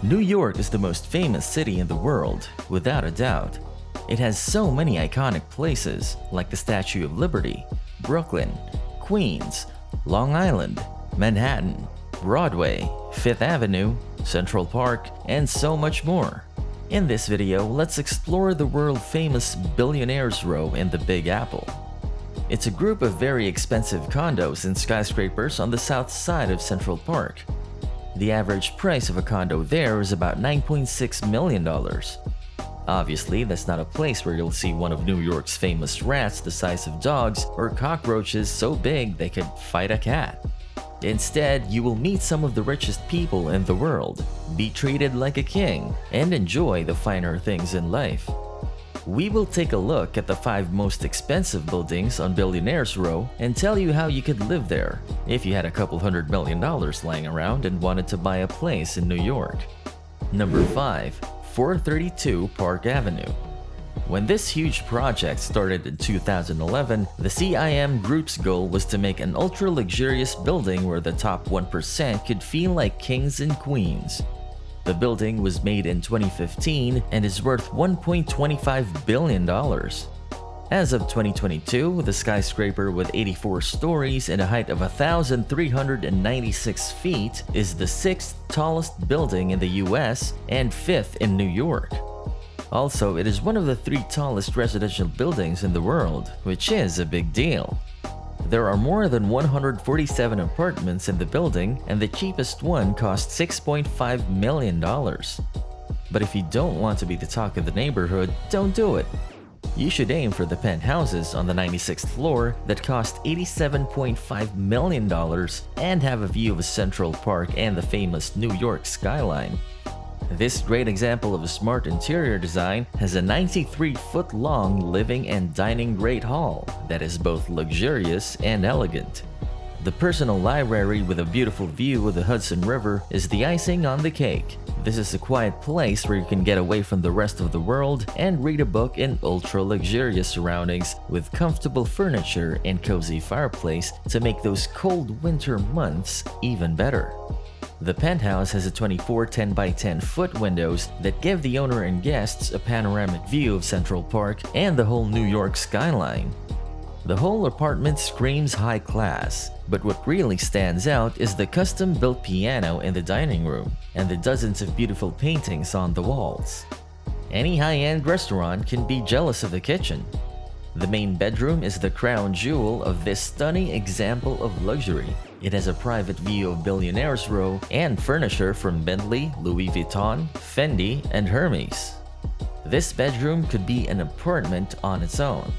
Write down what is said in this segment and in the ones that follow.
New York is the most famous city in the world, without a doubt. It has so many iconic places like the Statue of Liberty, Brooklyn, Queens, Long Island, Manhattan, Broadway, Fifth Avenue, Central Park, and so much more. In this video, let's explore the world-famous Billionaires Row in the Big Apple. It's a group of very expensive condos and skyscrapers on the south side of Central Park. The average price of a condo there is about $9.6 million. Obviously, that's not a place where you'll see one of New York's famous rats the size of dogs or cockroaches so big they could fight a cat. Instead, you will meet some of the richest people in the world, be treated like a king, and enjoy the finer things in life. We will take a look at the 5 most expensive buildings on Billionaires Row and tell you how you could live there if you had a couple $100 million lying around and wanted to buy a place in New York. Number 5. 432 Park Avenue. When this huge project started in 2011, the CIM Group's goal was to make an ultra-luxurious building where the top 1% could feel like kings and queens. The building was made in 2015 and is worth $1.25 billion. As of 2022, the skyscraper with 84 stories and a height of 1,396 feet is the 6th tallest building in the US and 5th in New York. Also, it is one of the 3 tallest residential buildings in the world, which is a big deal. There are more than 147 apartments in the building, and the cheapest one cost $6.5 million. But if you don't want to be the talk of the neighborhood, don't do it. You should aim for the penthouses on the 96th floor that cost $87.5 million and have a view of Central Park and the famous New York skyline. This great example of a smart interior design has a 93-foot-long living and dining great hall that is both luxurious and elegant. The personal library with a beautiful view of the Hudson River is the icing on the cake. This is a quiet place where you can get away from the rest of the world and read a book in ultra-luxurious surroundings with comfortable furniture and cozy fireplace to make those cold winter months even better. The penthouse has a 24 10x10 foot windows that give the owner and guests a panoramic view of Central Park and the whole New York skyline. The whole apartment screams high class, but what really stands out is the custom-built piano in the dining room and the dozens of beautiful paintings on the walls. Any high-end restaurant can be jealous of the kitchen. The main bedroom is the crown jewel of this stunning example of luxury. It has a private view of Billionaires Row and furniture from Bentley, Louis Vuitton, Fendi, and Hermes. This bedroom could be an apartment on its own.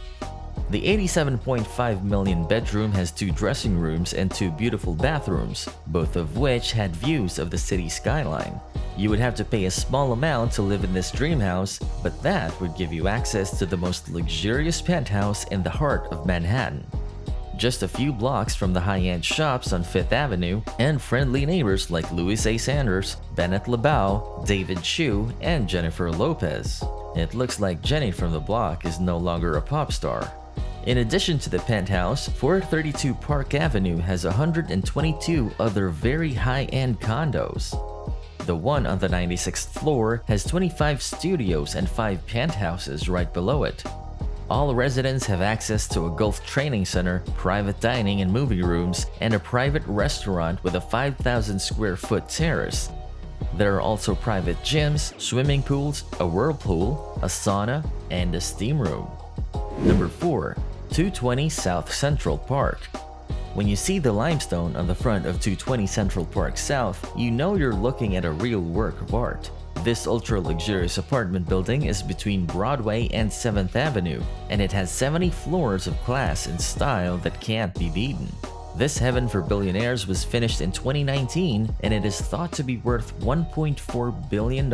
The $87.5 million bedroom has 2 dressing rooms and 2 beautiful bathrooms, both of which had views of the city skyline. You would have to pay a small amount to live in this dream house, but that would give you access to the most luxurious penthouse in the heart of Manhattan. Just a few blocks from the high-end shops on Fifth Avenue and friendly neighbors like Louis A. Sanders, Bennett LeBeau, David Chu, and Jennifer Lopez. It looks like Jenny from the block is no longer a pop star. In addition to the penthouse, 432 Park Avenue has 122 other very high-end condos. The one on the 96th floor has 25 studios and 5 penthouses right below it. All residents have access to a golf training center, private dining and movie rooms, and a private restaurant with a 5,000 square foot terrace. There are also private gyms, swimming pools, a whirlpool, a sauna, and a steam room. Number 4. 220 South Central Park. When you see the limestone on the front of 220 Central Park South, you know you're looking at a real work of art. This ultra-luxurious apartment building is between Broadway and 7th Avenue, and it has 70 floors of class and style that can't be beaten. This heaven for billionaires was finished in 2019, and it is thought to be worth $1.4 billion.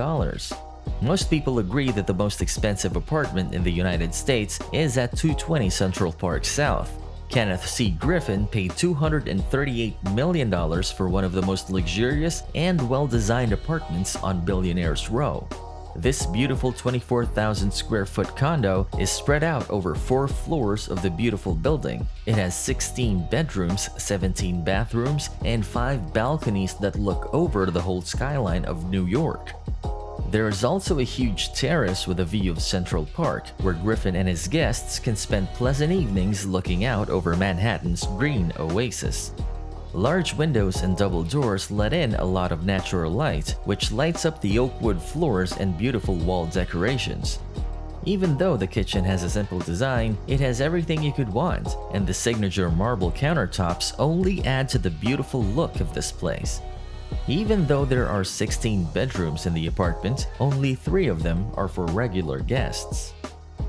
Most people agree that the most expensive apartment in the United States is at 220 Central Park South. Kenneth C. Griffin paid $238 million for one of the most luxurious and well-designed apartments on Billionaires Row. This beautiful 24,000 square foot condo is spread out over 4 floors of the beautiful building. It has 16 bedrooms, 17 bathrooms, and 5 balconies that look over the whole skyline of New York. There is also a huge terrace with a view of Central Park, where Griffin and his guests can spend pleasant evenings looking out over Manhattan's green oasis. Large windows and double doors let in a lot of natural light, which lights up the oak wood floors and beautiful wall decorations. Even though the kitchen has a simple design, it has everything you could want, and the signature marble countertops only add to the beautiful look of this place. Even though there are 16 bedrooms in the apartment, only 3 of them are for regular guests.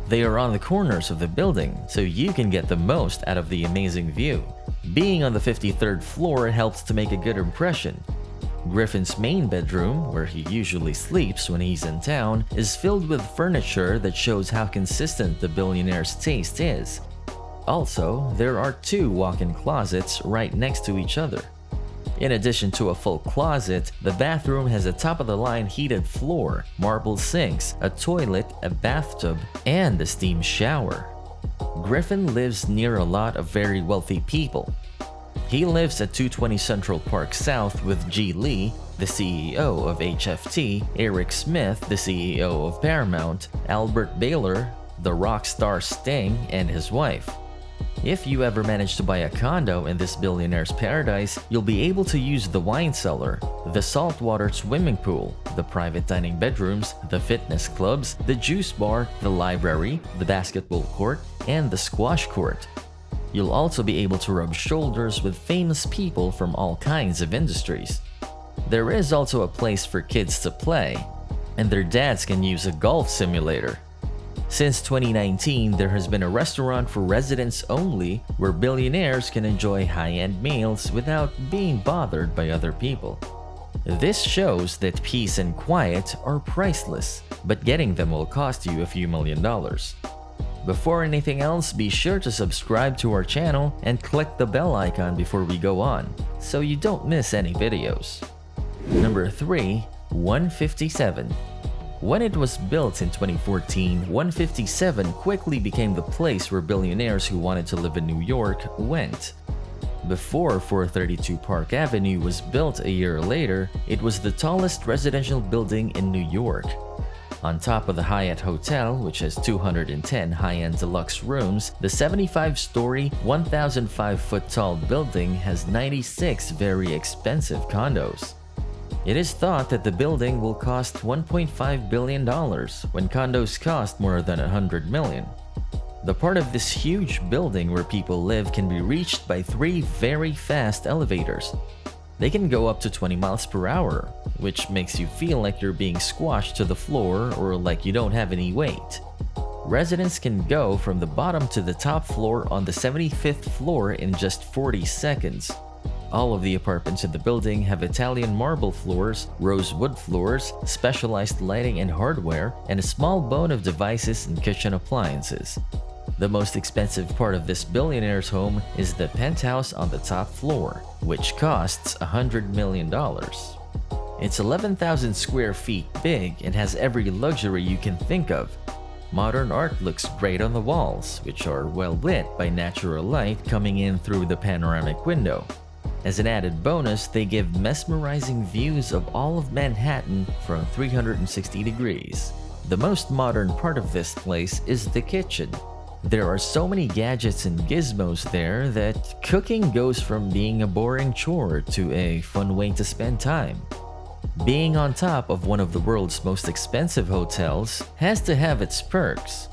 They are on the corners of the building, so you can get the most out of the amazing view. Being on the 53rd floor helps to make a good impression. Griffin's main bedroom, where he usually sleeps when he's in town, is filled with furniture that shows how consistent the billionaire's taste is. Also, there are 2 walk-in closets right next to each other. In addition to a full closet, the bathroom has a top-of-the-line heated floor, marble sinks, a toilet, a bathtub, and a steam shower. Griffin lives near a lot of very wealthy people. He lives at 220 Central Park South with G. Lee, the CEO of HFT, Eric Smith, the CEO of Paramount, Albert Baylor, the rock star Sting, and his wife. If you ever manage to buy a condo in this billionaire's paradise, you'll be able to use the wine cellar, the saltwater swimming pool, the private dining bedrooms, the fitness clubs, the juice bar, the library, the basketball court, and the squash court. You'll also be able to rub shoulders with famous people from all kinds of industries. There is also a place for kids to play, and their dads can use a golf simulator. Since 2019, there has been a restaurant for residents only where billionaires can enjoy high-end meals without being bothered by other people. This shows that peace and quiet are priceless, but getting them will cost you a few $1,000,000. Before anything else, be sure to subscribe to our channel and click the bell icon before we go on, so you don't miss any videos. Number 3. 157. When it was built in 2014, 157 quickly became the place where billionaires who wanted to live in New York went. Before 432 Park Avenue was built a year later, it was the tallest residential building in New York. On top of the Hyatt Hotel, which has 210 high-end deluxe rooms, the 75-story, 1,005-foot-tall building has 96 very expensive condos. It is thought that the building will cost $1.5 billion when condos cost more than $100 million. The part of this huge building where people live can be reached by 3 very fast elevators. They can go up to 20 miles per hour, which makes you feel like you're being squashed to the floor or like you don't have any weight. Residents can go from the bottom to the top floor on the 75th floor in just 40 seconds. All of the apartments in the building have Italian marble floors, rosewood floors, specialized lighting and hardware, and a small bone of devices and kitchen appliances. The most expensive part of this billionaire's home is the penthouse on the top floor, which costs $100 million. It's 11,000 square feet big and has every luxury you can think of. Modern art looks great on the walls, which are well lit by natural light coming in through the panoramic window. As an added bonus, they give mesmerizing views of all of Manhattan from 360 degrees. The most modern part of this place is the kitchen. There are so many gadgets and gizmos there that cooking goes from being a boring chore to a fun way to spend time. Being on top of one of the world's most expensive hotels has to have its perks.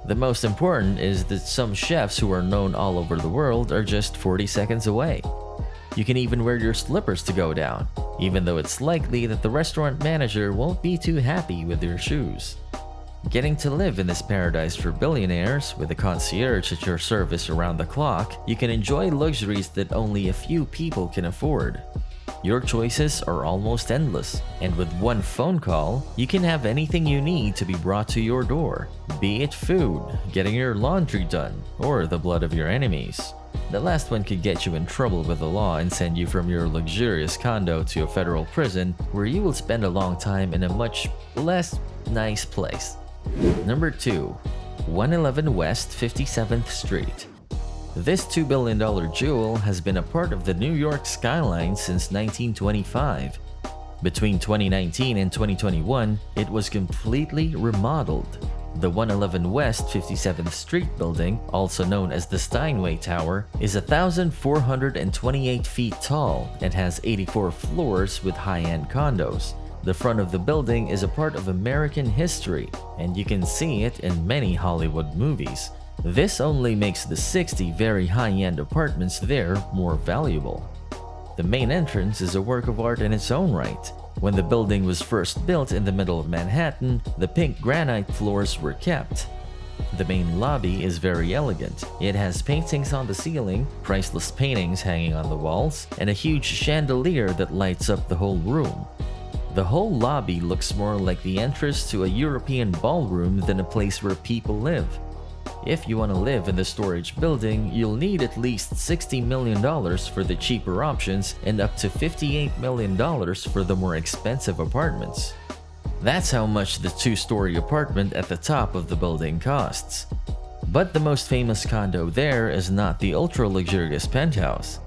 The most important is that some chefs who are known all over the world are just 40 seconds away. You can even wear your slippers to go down, even though it's likely that the restaurant manager won't be too happy with your shoes. Getting to live in this paradise for billionaires, with a concierge at your service around the clock, you can enjoy luxuries that only a few people can afford. Your choices are almost endless, and with one phone call, you can have anything you need to be brought to your door, be it food, getting your laundry done, or the blood of your enemies. The last one could get you in trouble with the law and send you from your luxurious condo to a federal prison where you will spend a long time in a much less nice place. Number 2. 111 West 57th Street. This $2 billion jewel has been a part of the New York skyline since 1925. Between 2019 and 2021, it was completely remodeled. The 111 West 57th Street building, also known as the Steinway Tower, is 1,428 feet tall and has 84 floors with high-end condos. The front of the building is a part of American history, and you can see it in many Hollywood movies. This only makes the 60 very high-end apartments there more valuable. The main entrance is a work of art in its own right. When the building was first built in the middle of Manhattan, the pink granite floors were kept. The main lobby is very elegant. It has paintings on the ceiling, priceless paintings hanging on the walls, and a huge chandelier that lights up the whole room. The whole lobby looks more like the entrance to a European ballroom than a place where people live. If you want to live in the storage building, you'll need at least $60 million for the cheaper options and up to $58 million for the more expensive apartments. That's how much the two-story apartment at the top of the building costs. But the most famous condo there is not the ultra-luxurious penthouse.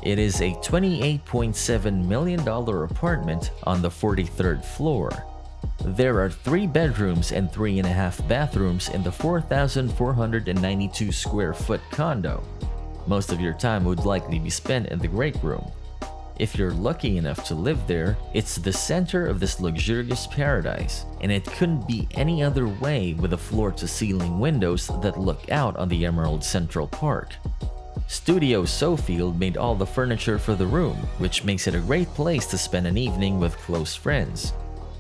It is a $28.7 million apartment on the 43rd floor. There are 3 bedrooms and 3.5 bathrooms in the 4,492 square foot condo. Most of your time would likely be spent in the great room. If you're lucky enough to live there, it's the center of this luxurious paradise, and it couldn't be any other way with the floor-to-ceiling windows that look out on the Emerald Central Park. Studio Sofield made all the furniture for the room, which makes it a great place to spend an evening with close friends.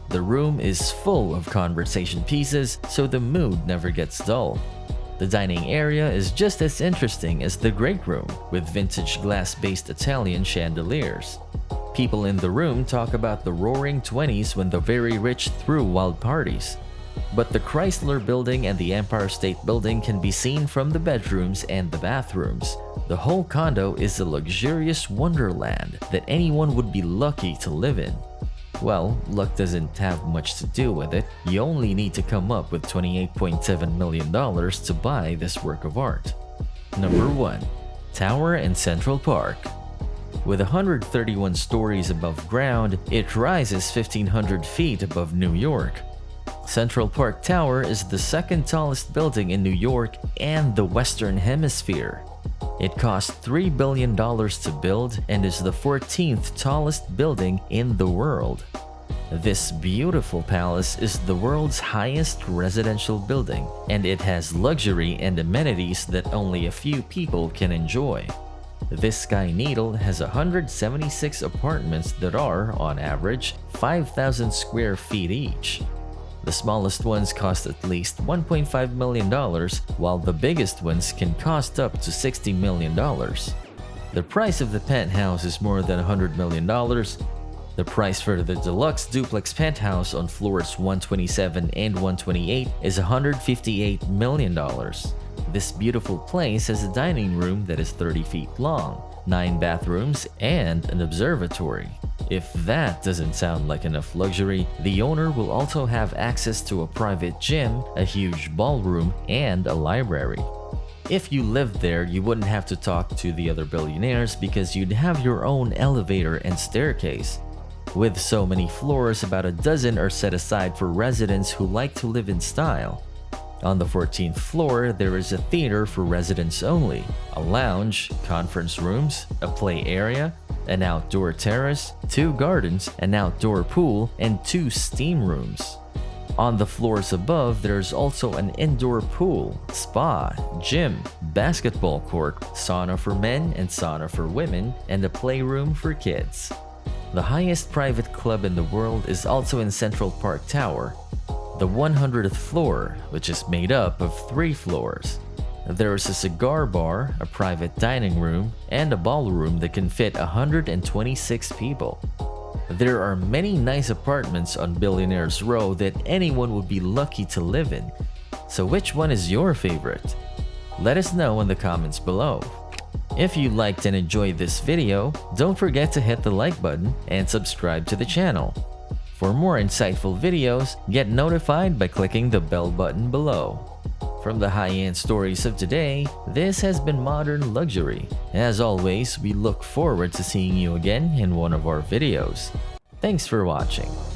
The room is full of conversation pieces, so the mood never gets dull. The dining area is just as interesting as the great room, with vintage glass-based Italian chandeliers. People in the room talk about the roaring 20s when the very rich threw wild parties. But the Chrysler Building and the Empire State Building can be seen from the bedrooms and the bathrooms. The whole condo is a luxurious wonderland that anyone would be lucky to live in. Well, luck doesn't have much to do with it. You only need to come up with $28.7 million to buy this work of art. Number 1. Tower in Central Park. With 131 stories above ground, it rises 1,500 feet above New York. Central Park Tower is the second tallest building in New York and the Western Hemisphere. It cost $3 billion to build and is the 14th tallest building in the world. This beautiful palace is the world's highest residential building, and it has luxury and amenities that only a few people can enjoy. This Sky Needle has 176 apartments that are, on average, 5,000 square feet each. The smallest ones cost at least $1.5 million, while the biggest ones can cost up to $60 million. The price of the penthouse is more than $100 million. The price for the deluxe duplex penthouse on floors 127 and 128 is $158 million. This beautiful place has a dining room that is 30 feet long, 9 bathrooms, and an observatory. If that doesn't sound like enough luxury, the owner will also have access to a private gym, a huge ballroom, and a library. If you lived there, you wouldn't have to talk to the other billionaires because you'd have your own elevator and staircase. With so many floors, about a dozen are set aside for residents who like to live in style. On the 14th floor, there is a theater for residents only, a lounge, conference rooms, a play area, an outdoor terrace, 2 gardens, an outdoor pool, and 2 steam rooms. On the floors above, there's also an indoor pool, spa, gym, basketball court, sauna for men and sauna for women, and a playroom for kids. The highest private club in the world is also in Central Park Tower, the 100th floor, which is made up of 3 floors. There is a cigar bar, a private dining room, and a ballroom that can fit 126 people. There are many nice apartments on Billionaires Row that anyone would be lucky to live in. So which one is your favorite? Let us know in the comments below. If you liked and enjoyed this video, don't forget to hit the like button and subscribe to the channel. For more insightful videos, get notified by clicking the bell button below. From the high-end stories of today, this has been Modern Luxury. As always, we look forward to seeing you again in one of our videos. Thanks for watching.